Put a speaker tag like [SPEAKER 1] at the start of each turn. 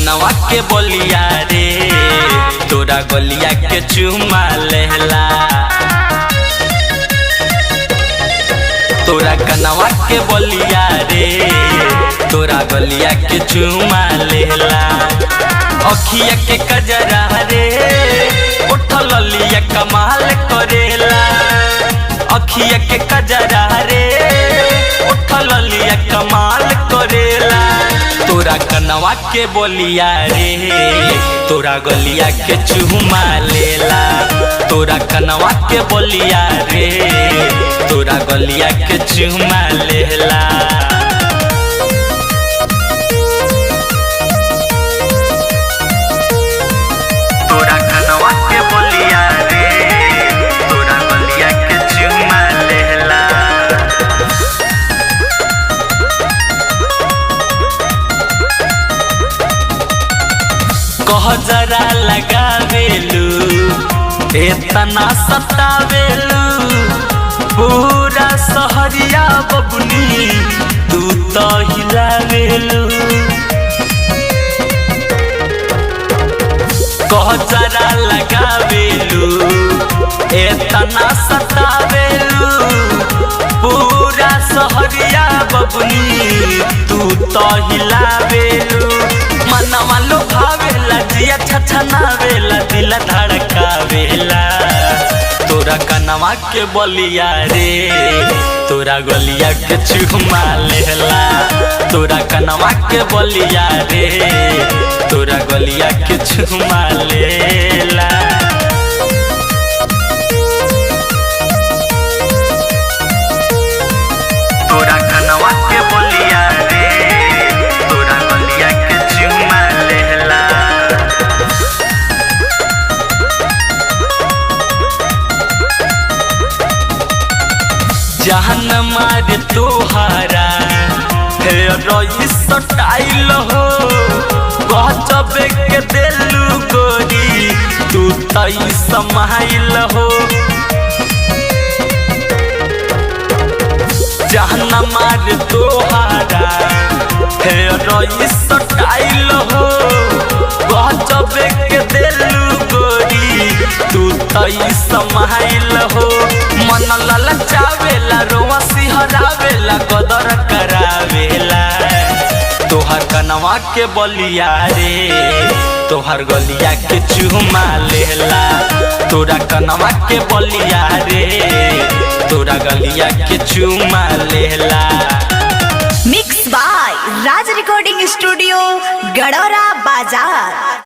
[SPEAKER 1] कनवा के बोलिया रे तोरा गलिया के चुमा लेला। तोरा कनवा के बोलिया रे तोरा गलिया के चुमा लेला। अखिया के कजरा रे उठल लिया कमाल करेला। अखिया के कजरा रे उठल लिया कमाल करेला। तोरा कनवा के बोलिया रे तोरा गलिया के चुमा लेला। तोरा कनवा के बोलिया रे तोरा गलिया के चुमा लेला। तोरा कनवा के बोलिया रे तोरा गलिया के चुमा लेला। कह जरा लगावेलू इतना सतावेलू पूरा सहरिया बबुनी तू तो हिलावेलू। कह जरा लगावेलू इतना सतावेलू पूरा सहरिया बबुनी तू तो हिलावेलू। मनवा लोभावेला जिया छछनावेला दिल धड़कावेला। तोरा कनवा के बोलिया रे तोरा गलिया के चुमा लेला। तोरा कनवा के बोलिया रे तोरा गलिया के चुमा लेला। तोरा कनवा के बोलिया रे तोरा गलिया के चुमा लेला। जहन मार तोहारा हे रही स्टाइल हो गजबे के दिलू गोरी तू तई समाइल हो। जहन मार तोहारा हे रही स्टाइल हो गजबे के दिलू गोरी तू तई समाइल हो। मन ललचावेला रोवा सिहरावेला गदर करावेला। तोहर कनवा के बोलिया रे तोहर गलिया के चुमा लेला। तोरा कनवा के बोलिया रे तोरा गलिया के चुमा लेला।
[SPEAKER 2] Mix by Raj recording studio Gadaura बाजार।